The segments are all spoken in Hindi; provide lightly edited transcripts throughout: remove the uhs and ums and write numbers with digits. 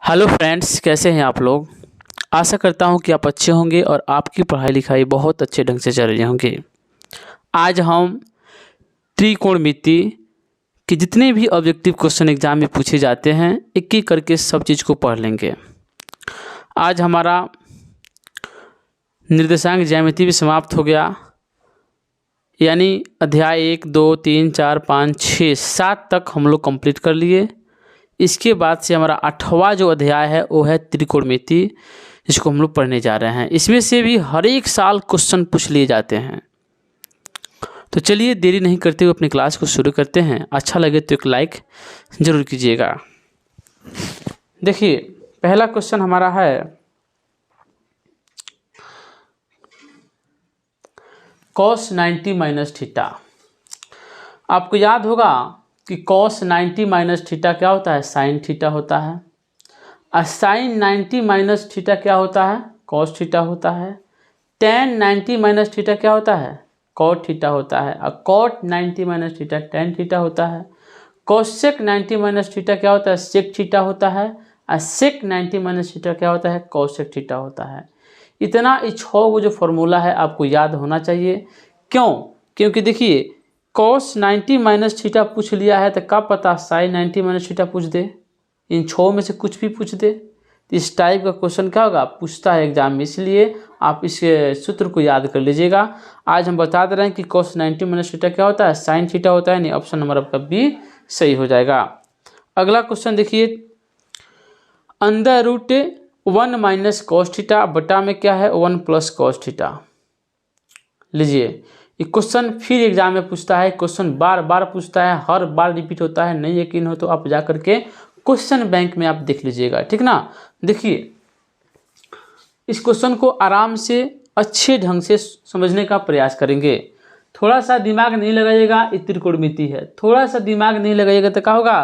हेलो फ्रेंड्स, कैसे हैं आप लोग। आशा करता हूं कि आप अच्छे होंगे और आपकी पढ़ाई लिखाई बहुत अच्छे ढंग से चल रही होंगी। आज हम त्रिकोणमिति के जितने भी ऑब्जेक्टिव क्वेश्चन एग्जाम में पूछे जाते हैं एक एक करके सब चीज़ को पढ़ लेंगे। आज हमारा निर्देशांक ज्यामिति भी समाप्त हो गया, यानी अध्याय 1, 2, 3, 4, 5, 6, 7 तक हम लोग कंप्लीट कर लिए। इसके बाद से हमारा 8वां जो अध्याय है वो है त्रिकोणमिति, जिसको हम लोग पढ़ने जा रहे हैं। इसमें से भी हर एक साल क्वेश्चन पूछ लिए जाते हैं। तो चलिए देरी नहीं करते हुए अपनी क्लास को शुरू करते हैं। अच्छा लगे तो एक लाइक ज़रूर कीजिएगा। देखिए, पहला क्वेश्चन हमारा है cos 90 माइनस थीटा। आपको याद होगा कि cos 90 माइनस थीटा क्या होता है, साइन थीटा होता है। और साइन 90 माइनस थीटा क्या होता है, cos थीटा होता है। tan 90 माइनस थीटा क्या होता है, cot थीटा होता है। और cot 90 minus theta tan theta होता है। cosec 90 माइनस थीटा क्या होता है, sec थीटा होता है। और sec 90 माइनस थीटा क्या होता है, cosec थीटा होता है। इतना इस 6 को जो फॉर्मूला है आपको याद होना चाहिए। क्यों? क्योंकि देखिए, cos 90 माइनस थीटा पूछ लिया है तो क्या पता sin 90 माइनस थीटा पूछ दे, इन 6 में से कुछ भी पूछ दे। तो इस टाइप का क्वेश्चन क्या होगा, पूछता है एग्जाम में, इसलिए आप इस सूत्र को याद कर लीजिएगा। आज हम बता दे रहे हैं कि cos 90 माइनस थीटा क्या होता है, sin थीटा होता है। नहीं, ऑप्शन नंबर आपका बी सही हो जाएगा। अगला क्वेश्चन देखिए, √1 माइनस कॉस थीटा बटा में क्या है, 1 प्लस कॉस थीटा। लीजिए, ये क्वेश्चन फिर एग्जाम में पूछता है। क्वेश्चन बार बार पूछता है, हर बार रिपीट होता है। नहीं यकीन हो तो आप जा करके क्वेश्चन बैंक में आप देख लीजिएगा, ठीक ना। देखिए, इस क्वेश्चन को आराम से अच्छे ढंग से समझने का प्रयास करेंगे। थोड़ा सा दिमाग नहीं लगाइएगा, ये त्रिकोणमिति है। थोड़ा सा दिमाग नहीं लगाइएगा तो क्या होगा,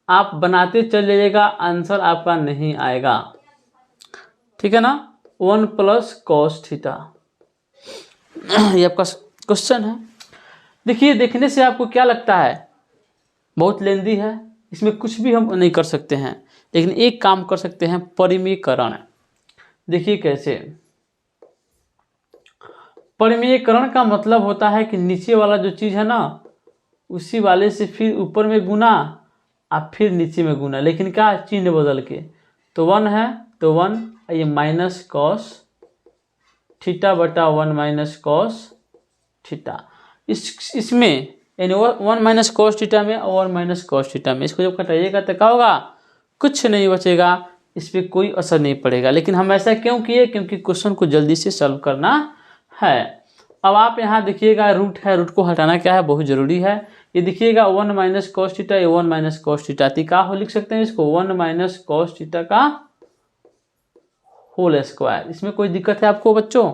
आप बनाते चल जाइएगा, आंसर आपका नहीं आएगा, ठीक है ना। 1 प्लस कॉस थीटा ये आपका क्वेश्चन है। देखिए, देखने से आपको क्या लगता है, बहुत लेंदी है, इसमें कुछ भी हम नहीं कर सकते हैं। लेकिन एक काम कर सकते हैं, परिमीकरण। देखिए कैसे, परिमीकरण का मतलब होता है कि नीचे वाला जो चीज़ है ना, उसी वाले से फिर ऊपर में गुना और फिर नीचे में गुना, लेकिन क्या, चिन्ह बदल के। तो 1 है तो 1, ये माइनस कॉस थीटा बटा 1 माइनस कॉस थीटा। इसमें यानी 1 माइनस कॉस थीटा में और 1 माइनस कॉस थीटा में, इसको जब घटाइएगा तो क्या होगा, कुछ नहीं बचेगा, इस पर कोई असर नहीं पड़ेगा। लेकिन हम ऐसा क्यों किए, क्योंकि क्वेश्चन को जल्दी से सॉल्व करना है। अब आप यहाँ देखिएगा, रूट है, रूट को हटाना क्या है, बहुत जरूरी है। ये देखिएगा 1 माइनस कॉस थीटा, ये 1 माइनस कॉस थीटा, क्या हो लिख सकते हैं इसको, 1 माइनस कॉस थीटा का होल स्क्वायर। इसमें कोई दिक्कत है आपको बच्चों?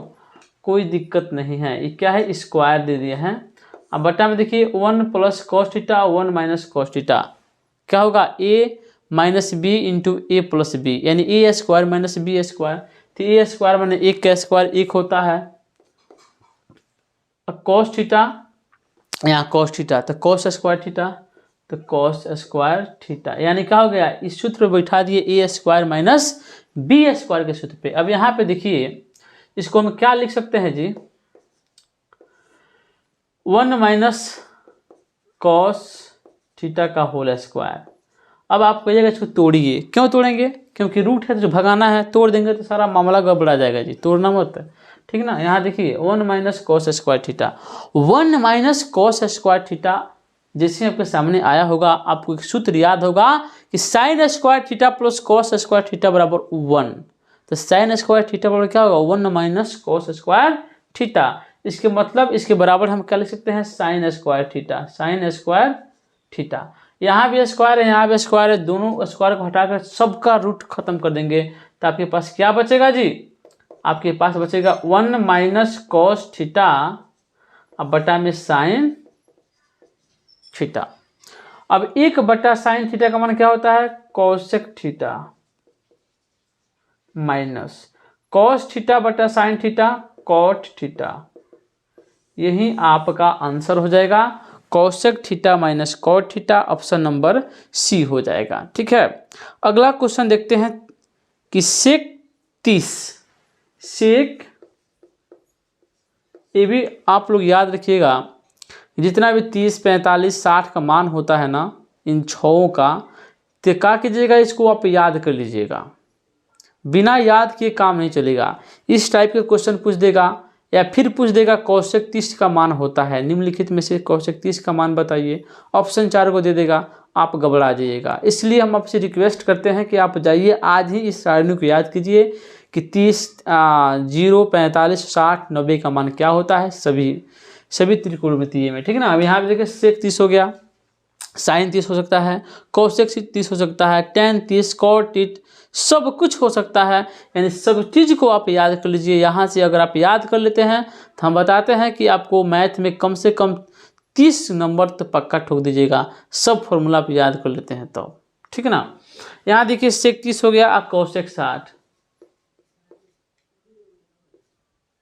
कोई दिक्कत नहीं है। ये क्या है, स्क्वायर दे दिए हैं। अब बटा में देखिए 1 plus cos theta 1 minus cos theta, क्या होगा, ए माइनस बी इंटू ए प्लस बी, यानी ए स्क्वायर माइनस बी स्क्वायर। तो ए स्क्वायर माने 1 का स्क्वायर 1 होता है। अब कॉस थीटा, यहाँ कॉस थीटा तो कॉस स्क्वायर थीटा, तो कॉस स्क्वायर थीटा, यानी क्या हो गया, इस सूत्र पे बैठा दिए ए स्क्वायर माइनस बी स्क्वायर के सूत्र पे। अब यहाँ पे देखिए, इसको हम क्या लिख सकते हैं जी, 1 माइनस कॉस थीटा का होल स्क्वायर। अब आप कहिएगा इसको तोड़िए, क्यों तोड़ेंगे, क्योंकि रूट है तो जो भगाना है, तोड़ देंगे तो सारा मामला गड़बड़ा जाएगा जी, तोड़ना मत, ठीक ना। यहाँ देखिए 1 minus cos square theta, 1 minus cos square theta जैसे आपके सामने आया होगा, आपको एक सूत्र याद होगा कि sine square theta plus cos square theta बराबर 1। तो साइन स्क्वायर थीटा बराबर क्या होगा, 1 माइनस कॉस स्क्वायर थीटा। इसके मतलब इसके बराबर हम क्या लिख सकते हैं, sine square theta, sine square theta. यहाँ भी स्क्वायर है, यहाँ भी स्क्वायर है, दोनों स्क्वायर को हटाकर सबका रूट खत्म कर देंगे तो आपके पास क्या बचेगा जी, आपके पास बचेगा 1 माइनस कॉस थीटा अब बटा में साइन थीटा। अब 1 बटा साइन थीटा का मान क्या होता है, cosec theta minus cos theta बटा साइन थीटा कॉट थीटा। यही आपका आंसर हो जाएगा। Cosec theta minus cot theta, option number C हो जाएगा। ठीक है, अगला क्वेश्चन देखते हैं कि सेक 30, सेक, ये भी आप लोग याद रखिएगा, जितना भी 30, 45, 60 का मान होता है ना इन छओं का, तो क्या कीजिएगा, इसको आप याद कर लीजिएगा, बिना याद किए काम नहीं चलेगा। इस टाइप के क्वेश्चन पूछ देगा या फिर पूछ देगा कोसेक 30 का मान होता है, निम्नलिखित में से कोसेक 30 का मान बताइए, ऑप्शन 4 को दे देगा, आप घबरा जाइएगा। इसलिए हम आपसे रिक्वेस्ट करते हैं कि आप जाइए आज ही इस सारणी को याद कीजिए कि 30, 0, 45, 60, 90 का मान क्या होता है सभी त्रिकोणमितीय में। ठीक है ना। अब यहाँ पे देखिए सेक 30 हो गया, साइन 30 हो सकता है, कोसेक 30 हो सकता है, टेन 30, कॉट 30, सब कुछ हो सकता है। यानी सब चीज़ को आप याद कर लीजिए। यहाँ से अगर आप याद कर लेते हैं तो हम बताते हैं कि आपको मैथ में कम से कम 30 नंबर तो पक्का ठोक दीजिएगा, सब फॉर्मूला आप याद कर लेते हैं तो। ठीक है ना। यहाँ देखिए सेक 30 हो गया, कोसेक 60,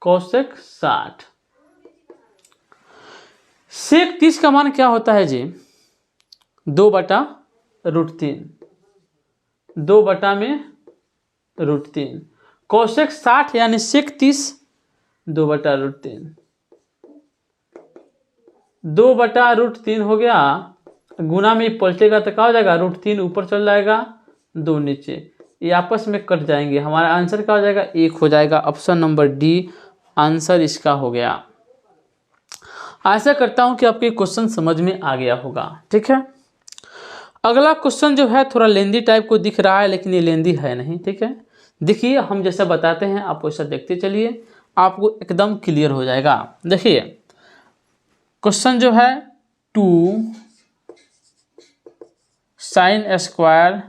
कोसेक 60, सेक 30 का मान क्या होता है जी, 2/√3, 2/√3, कोसेक 60 यानी सेक 30 2/√3, 2/√3 हो गया, गुना में पलटेगा तो क्या हो जाएगा, √3 ऊपर चल जाएगा, 2 नीचे, ये आपस में कट जाएंगे, हमारा आंसर क्या हो जाएगा, 1 हो जाएगा। ऑप्शन नंबर डी आंसर इसका हो गया। आशा करता हूं कि आपके क्वेश्चन समझ में आ गया होगा। ठीक है, अगला क्वेश्चन जो है थोड़ा लेंदी टाइप को दिख रहा है, लेकिन ये लेंदी है नहीं। ठीक है, देखिए हम जैसा बताते हैं आप वैसा देखते चलिए, आपको एकदम क्लियर हो जाएगा। देखिए क्वेश्चन जो है 2 sin स्क्वायर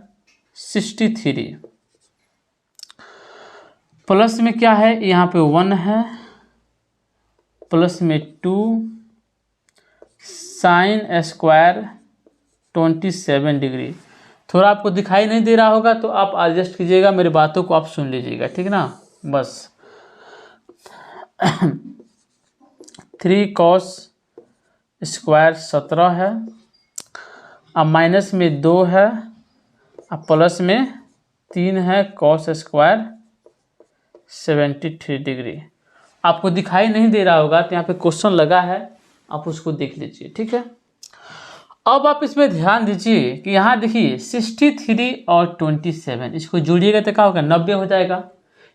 63 प्लस में क्या है, यहाँ पे 1 है, प्लस में 2 sin स्क्वायर 27 डिग्री। थोड़ा आपको दिखाई नहीं दे रहा होगा तो आप एडजस्ट कीजिएगा, मेरी बातों को आप सुन लीजिएगा। ठीक है ना। बस 3 cos स्क्वायर 17 है, अब माइनस में 2 है, अब प्लस में 3 है, cos स्क्वायर 73 डिग्री। आपको दिखाई नहीं दे रहा होगा तो यहाँ पे क्वेश्चन लगा है, आप उसको देख लीजिए। ठीक है, अब आप इसमें ध्यान दीजिए कि यहाँ देखिए 63 और 27, इसको जोड़िएगा तो क्या होगा, 90 हो जाएगा।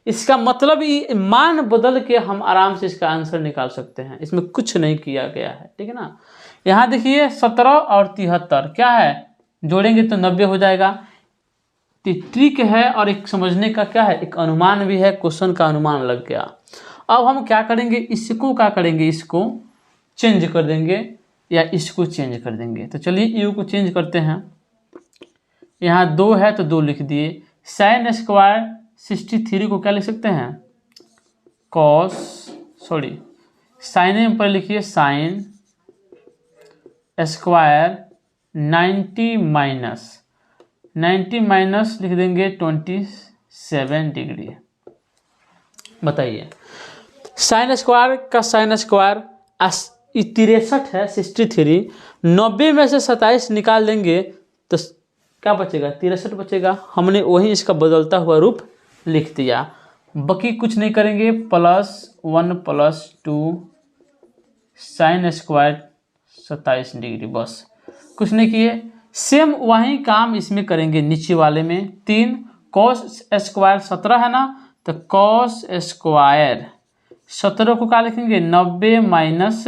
इसका मतलब ये मान बदल के हम आराम से इसका आंसर निकाल सकते हैं, इसमें कुछ नहीं किया गया है। ठीक है ना। यहाँ देखिए 17 और 73 क्या है, जोड़ेंगे तो 90 हो जाएगा। ट्रिक है और एक समझने का क्या है, एक अनुमान भी है, क्वेश्चन का अनुमान लग गया। अब हम क्या करेंगे, इसको क्या करेंगे, इसको चेंज कर देंगे या इसको चेंज कर देंगे। तो चलिए यू को चेंज करते हैं, यहाँ 2 है तो 2 लिख दिए। साइन स्क्वायर 63 को क्या लिख सकते हैं, साइन में पर लिखिए साइन स्क्वायर 90 माइनस लिख देंगे 27 डिग्री। बताइए साइन स्क्वायर का साइन स्क्वायर 63 है, 63, 90 में से 27 निकाल देंगे तो क्या बचेगा, 63 बचेगा। हमने वही इसका बदलता हुआ रूप लिख दिया, बाकी कुछ नहीं करेंगे। +1 + 2 साइन स्क्वायर 27 डिग्री, बस कुछ नहीं किए। सेम वही काम इसमें करेंगे, नीचे वाले में 3 cos स्क्वायर 17 है ना, तो cos स्क्वायर 17 को क्या लिखेंगे, 90 माइनस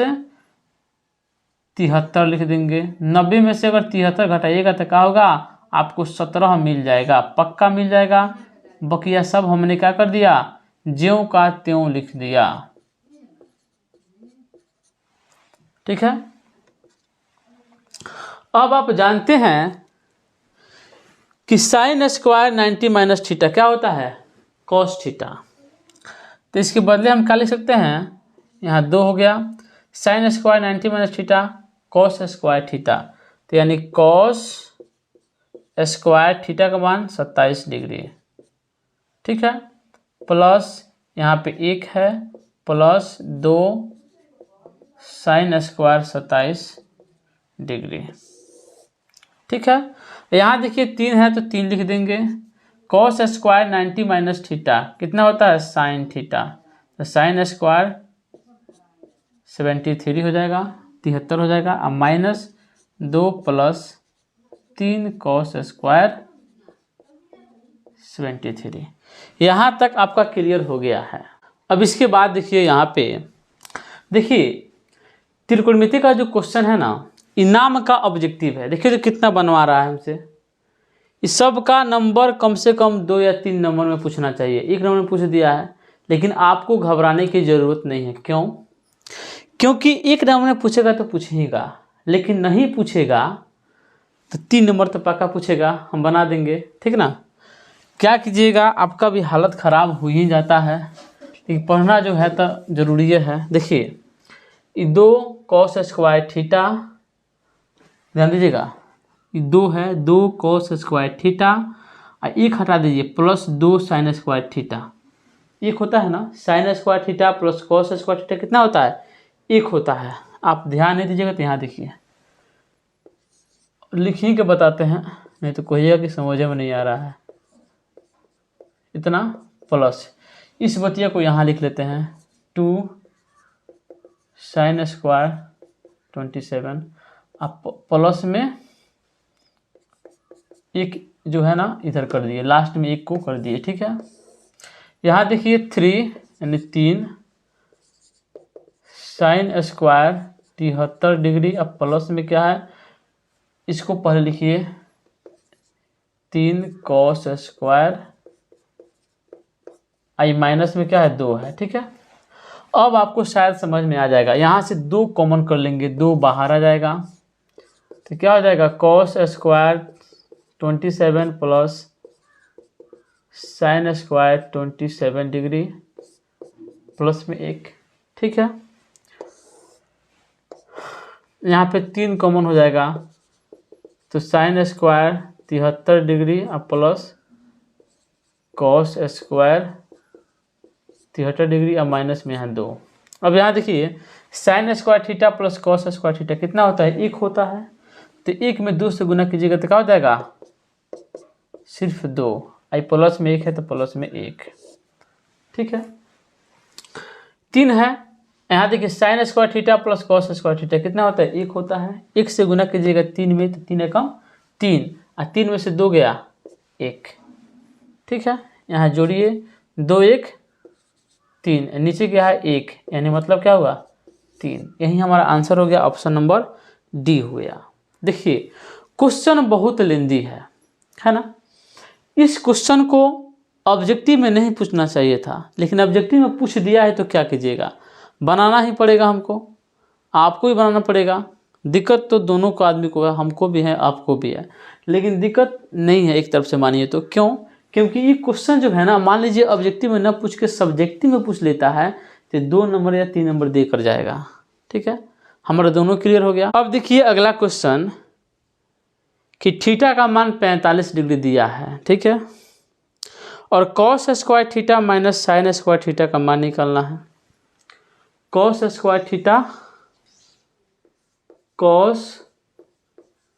73 लिख देंगे। 90 में से अगर 73 घटाइएगा तो क्या होगा, आपको 17 मिल जाएगा, पक्का मिल जाएगा। बकिया सब हमने क्या कर दिया, ज्यों का त्यों लिख दिया। ठीक है, अब आप जानते हैं कि साइन स्क्वायर 90 माइनस थीटा क्या होता है, कॉस थीटा। तो इसके बदले हम क्या लिख सकते हैं, यहाँ 2 हो गया, sine square 90 minus theta cos square theta, तो यानी कॉस स्क्वायर थीटा का मान 27 डिग्री। ठीक है, प्लस यहाँ पे 1 है, +2 साइन स्क्वायर 27 डिग्री। ठीक है, यहाँ देखिए 3 है तो 3 लिख देंगे। कॉस स्क्वायर 90 माइनस थीटा कितना होता है, साइन थीटा, तो साइन स्क्वायर 73 हो जाएगा, 73 हो जाएगा। अब माइनस 2 प्लस 3 कॉस स्क्वायर 73। यहाँ तक आपका क्लियर हो गया है। अब इसके बाद देखिए यहाँ पे देखिए त्रिकोणमिति का जो क्वेश्चन है ना, इनाम का ऑब्जेक्टिव है। देखिए तो कितना बनवा रहा है हमसे। इस सब का नंबर कम से कम 2 या 3 नंबर में पूछना चाहिए। 1 नंबर में पूछ दिया है, लेकिन आपको घबराने की ज़रूरत नहीं है। क्यों? क्योंकि 1 नंबर में पूछेगा तो पूछेगा, लेकिन नहीं पूछेगा तो 3 नंबर तो पक्का पूछेगा, हम बना देंगे। ठीक ना? क्या कीजिएगा, आपका भी हालत ख़राब हो ही जाता है, लेकिन पढ़ना जो है तो ज़रूरी है। देखिए 2 कॉस स्क्वायर थीटा, ध्यान दीजिएगा, 2 है, 2 कॉस स्क्वायर थीटा, और 1 हटा दीजिए, प्लस 2 साइन स्क्वायर थीटा। 1 होता है ना, sine square theta plus cos square theta कितना होता है, 1 होता है। आप ध्यान नहीं दीजिएगा तो यहाँ देखिए, लिखी के बताते हैं, नहीं तो कहिएगा कि समझ में नहीं आ रहा है। इतना प्लस इस बतिया को यहाँ लिख लेते हैं, 2 साइन स्क्वायर 27, अब प्लस में 1 जो है ना इधर कर दिए, लास्ट में 1 को कर दिए। ठीक है, यहाँ देखिए 3 यानी 3 साइन स्क्वायर 73 डिग्री, अब प्लस में क्या है, इसको पहले लिखिए 3 कॉस स्क्वायर, आई माइनस में क्या है, 2 है। ठीक है, अब आपको शायद समझ में आ जाएगा। यहाँ से 2 कॉमन कर लेंगे, 2 बाहर आ जाएगा तो क्या हो जाएगा, cos square 27 plus sine square 27 degree plus में 1। ठीक है, यहाँ पे 3 कॉमन हो जाएगा तो साइन स्क्वायर 73 डिग्री अब प्लस कॉस स्क्वायर 73 डिग्री, अब माइनस में यहाँ 2। अब यहाँ देखिए sine square theta plus cos square theta कितना होता है, 1 होता है, तो 1 में 2 से गुना कीजिएगा तो क्या हो जाएगा, सिर्फ 2, आई प्लस में 1 है तो प्लस में 1। ठीक है, 3 है, यहाँ देखिए sine square theta plus cos square theta कितना होता है, 1 होता है, 1 से गुना कीजिएगा 3 में तो 3 एकम 3, और 3 में से 2 गया 1। ठीक है, यहाँ जोड़िए 2 1 3, नीचे क्या है 1, यानी मतलब क्या हुआ 3। यही हमारा आंसर हो गया, ऑप्शन नंबर डी हो गया। देखिए क्वेश्चन बहुत लेंदी है ना। इस क्वेश्चन को ऑब्जेक्टिव में नहीं पूछना चाहिए था, लेकिन ऑब्जेक्टिव में पूछ दिया है तो क्या कीजिएगा, बनाना ही पड़ेगा हमको, आपको भी बनाना पड़ेगा। दिक्कत तो दोनों को आदमी को है, हमको भी है आपको भी है, लेकिन दिक्कत नहीं है एक तरफ से मानिए तो। क्यों? क्योंकि ये क्वेश्चन जो है ना, मान लीजिए ऑब्जेक्टिव में न पूछ के सब्जेक्टिव में पूछ लेता है तो 2 नंबर या 3 नंबर दे कर जाएगा। ठीक है, हमारा दोनों क्लियर हो गया। अब देखिए अगला क्वेश्चन कि थीटा का मान 45 डिग्री दिया है। ठीक है, और cos square theta minus sine square theta का मान निकालना है। Cos square theta, cos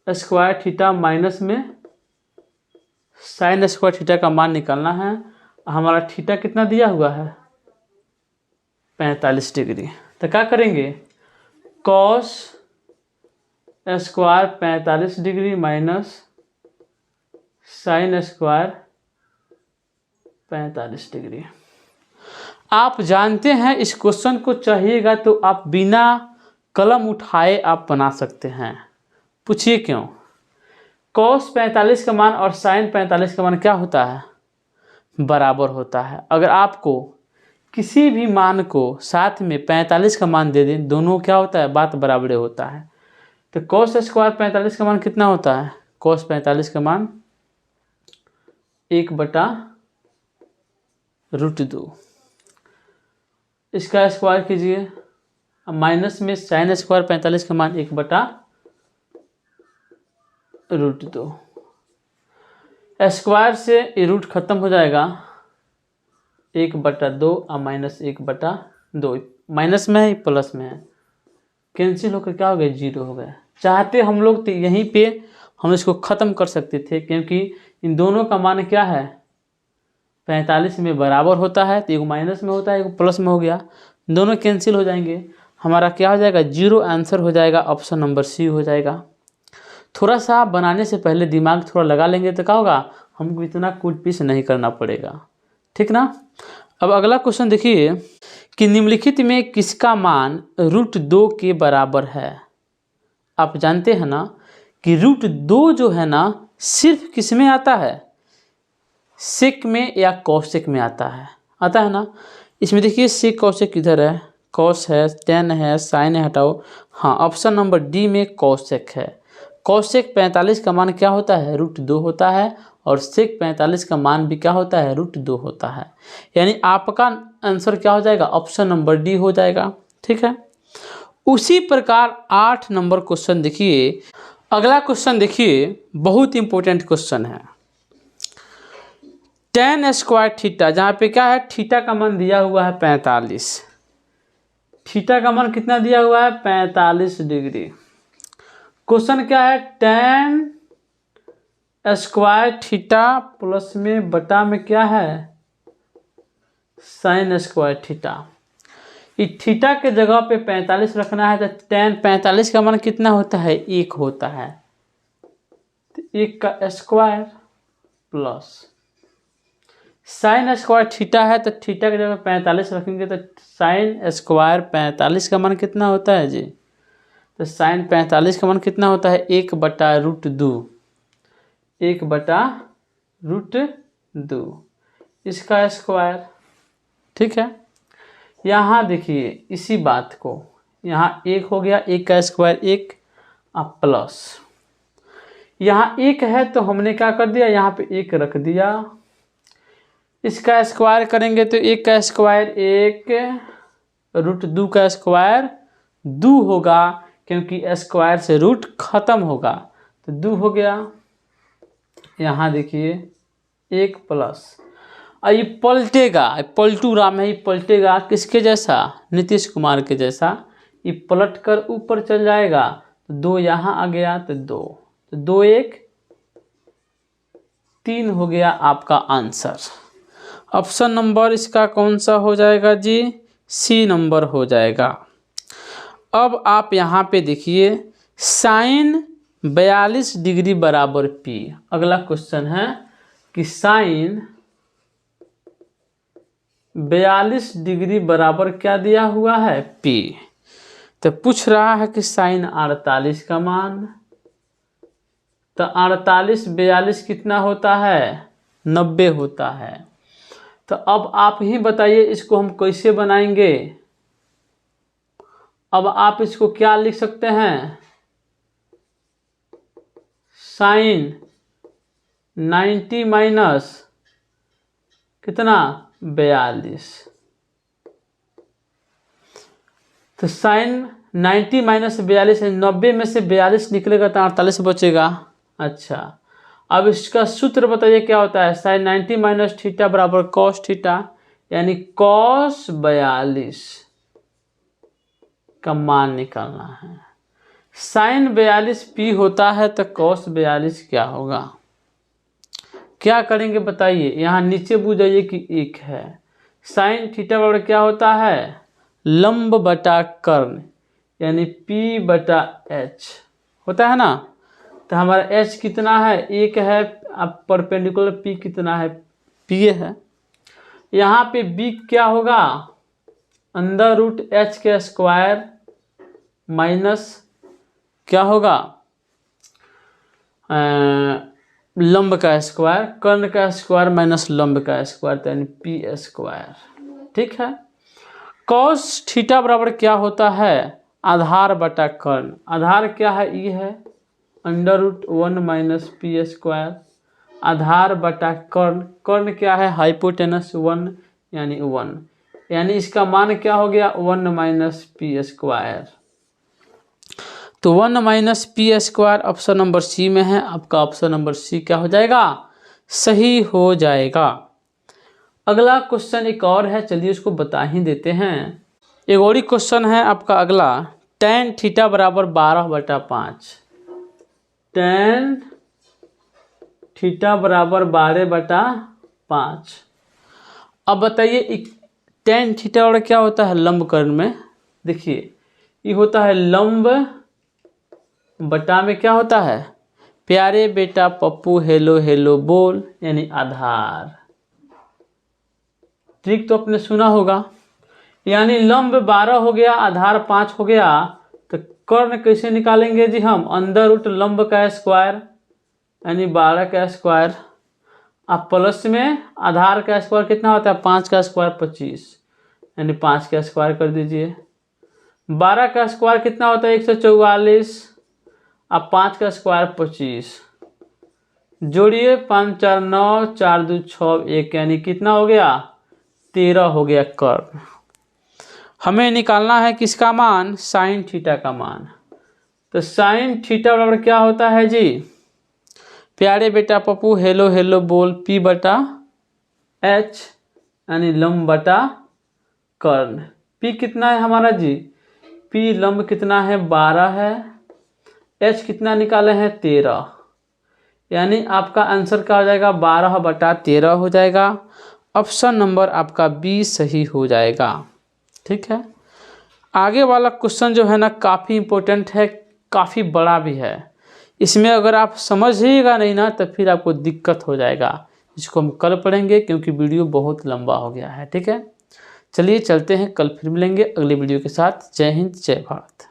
square theta minus में साइन स्क्वायर थीटा का मान निकालना है। हमारा थीटा कितना दिया हुआ है, 45 डिग्री, तो क्या करेंगे, cos square 45 degree minus sine square 45 degree. आप जानते हैं इस क्वेश्चन को चाहिएगा तो आप बिना कलम उठाए आप बना सकते हैं। पूछिए क्यों? कॉस 45 का मान और साइन 45 का मान क्या होता है, बराबर होता है। अगर आपको किसी भी मान को साथ में 45 का मान दे दें, दोनों क्या होता है, बात बराबर होता है। तो कॉस स्क्वायर 45 का मान कितना होता है, कॉस 45 का मान 1/√2। इसका स्क्वायर कीजिए, अब माइनस में साइन स्क्वायर 45 का मान 1/√2। स्क्वायर से ये रूट खत्म हो जाएगा, 1/2 और माइनस 1/2, माइनस में है प्लस में है, कैंसिल होकर क्या हो गया, 0 हो गया। चाहते हम लोग तो यहीं पे हम इसको ख़त्म कर सकते थे, क्योंकि इन दोनों का मान क्या है 45 में बराबर होता है, तो एक माइनस में होता है एक प्लस में हो गया, दोनों कैंसिल हो जाएंगे। हमारा क्या हो जाएगा 0 आंसर हो जाएगा, ऑप्शन नंबर सी हो जाएगा। थोड़ा सा बनाने से पहले दिमाग थोड़ा लगा लेंगे तो क्या होगा, हमको इतना कूट पीस नहीं करना पड़ेगा, ठीक ना। अब अगला क्वेश्चन देखिए कि निम्नलिखित में किसका मान √2 के बराबर है। आप जानते हैं ना कि √2 जो है ना सिर्फ किस में आता है, सेक में या कौशिक में आता है ना। इसमें देखिए सेक कौशिक इधर है, कॉस है, टेन है, साइन है, हटाओ। हाँ, ऑप्शन नंबर डी में कौशिक है। कौशिक 45 का मान क्या होता है √2 होता है, और सेक 45 का मान भी क्या होता है √2 होता है। यानी आपका आंसर क्या हो जाएगा, ऑप्शन नंबर डी हो जाएगा, ठीक है। उसी प्रकार 8 नंबर क्वेश्चन देखिए। अगला क्वेश्चन देखिए, बहुत इंपॉर्टेंट क्वेश्चन है। tan स्क्वायर थीटा, जहाँ पे क्या है थीटा का मान दिया हुआ है 45, थीटा का मान कितना दिया हुआ है 45 डिग्री। क्वेश्चन क्या है tan स्क्वायर थीटा प्लस में बटा में क्या है साइन स्क्वायर थीटा। इस थीटा के जगह पे 45 रखना है, तो tan 45 का मान कितना होता है 1 होता है, तो 1 का square plus sine square theta है, तो थीटा की जगह 45 रखेंगे तो साइन स्क्वायर 45 का मान कितना होता है जी, तो साइन 45 का मान कितना होता है 1/√2, 1/√2 इसका स्क्वायर, ठीक है। यहाँ देखिए इसी बात को, यहाँ 1 हो गया, 1 का स्क्वायर 1 प्लस यहाँ 1 है तो हमने क्या कर दिया यहाँ पे 1 रख दिया, इसका स्क्वायर करेंगे तो 1 का स्क्वायर 1, √2 का स्क्वायर 2 होगा, क्योंकि स्क्वायर से रूट खत्म होगा, तो 2 हो गया। यहाँ देखिए 1 प्लस, ये पलटेगा, पलटू राम है, ये पलटेगा किसके जैसा नीतीश कुमार के जैसा, ये पलट कर ऊपर चल जाएगा, तो 2 यहाँ आ गया, तो 2, तो 2 1 3 हो गया आपका आंसर। ऑप्शन नंबर इसका कौन सा हो जाएगा जी, सी नंबर हो जाएगा। अब आप यहाँ पे देखिए साइन 42 डिग्री बराबर पी। अगला क्वेश्चन है कि साइन 42 डिग्री बराबर क्या दिया हुआ है पी, तो पूछ रहा है कि साइन 48 का मान, तो 48 42 कितना होता है 90 होता है। तो अब आप ही बताइए इसको हम कैसे बनाएंगे। अब आप इसको क्या लिख सकते हैं, साइन 90 माइनस कितना 42, तो साइन 90 माइनस 42 है, 90 में से 42 निकलेगा तो 48 बचेगा। अच्छा, अब इसका सूत्र बताइए क्या होता है, साइन 90 माइनस थीटा बराबर कॉस थीटा, यानी कॉस 42 का मान निकालना है। साइन 42 पी होता है तो कॉस 42 क्या होगा, क्या करेंगे बताइए। यहाँ नीचे बुझ जाइए कि 1 है, साइन थीटा बराबर क्या होता है लंब बटा कर्ण, यानी P/H होता है ना, तो हमारा H कितना है 1 है, अब परपेंडिकुलर P कितना है P है। यहाँ पे B क्या होगा √H के स्क्वायर माइनस क्या होगा लंब का स्क्वायर, कर्ण का स्क्वायर माइनस लंब का स्क्वायर, तो यानी P², ठीक है। कॉस थीटा बराबर क्या होता है आधार बटा कर्ण, आधार क्या है ये है √1 माइनस P², आधार बटा कर्ण, कर्ण क्या है हाइपोटेनस 1 यानी 1, यानी इसका मान क्या हो गया 1 माइनस P², तो 1 माइनस P² ऑप्शन नंबर सी में है। आपका ऑप्शन नंबर सी क्या हो जाएगा सही हो जाएगा। अगला क्वेश्चन एक और है, चलिए उसको बता ही देते हैं। एक और ही क्वेश्चन है आपका अगला, tan थीटा बराबर 12/5, tan थीटा बराबर 12/5। अब बताइए tan थीटा और क्या होता है लंब कर्ण में, देखिए ये होता है लंब बटा में क्या होता है, प्यारे बेटा पप्पू हेलो हेलो बोल, यानी आधार। ट्रिक तो आपने सुना होगा, यानी लंब 12 हो गया, आधार 5 हो गया, तो कर्ण कैसे निकालेंगे जी हम, अंदर रूट लंब का स्क्वायर यानी 12 का स्क्वायर, अब प्लस में आधार का स्क्वायर कितना होता है 5 का स्क्वायर 25, यानी 5 का स्क्वायर कर दीजिए। 12 का स्क्वायर कितना होता है 144, अब 5 का स्क्वायर 25, जोड़िए 5 4 9 4 2 6 1, यानी कितना हो गया 13 हो गया कर्ण। हमें निकालना है किसका मान, साइन थीटा का मान। तो साइन थीटा बराबर क्या होता है जी, प्यारे बेटा पप्पू हेलो हेलो बोल P बटा H, यानी लंब बटा कर्ण। P कितना है हमारा जी, P लंब कितना है 12 है, H कितना निकाले हैं 13, यानी आपका आंसर क्या हो जाएगा 12/13 हो जाएगा। ऑप्शन नंबर आपका बी सही हो जाएगा। ठीक है, आगे वाला क्वेश्चन जो है ना काफ़ी इम्पोर्टेंट है, काफ़ी बड़ा भी है। इसमें अगर आप समझिएगा नहीं ना तो फिर आपको दिक्कत हो जाएगा। इसको हम कल पढ़ेंगे क्योंकि वीडियो बहुत लंबा हो गया है। ठीक है, चलिए चलते हैं, कल फिर मिलेंगे अगले वीडियो के साथ। जय हिंद जय भारत।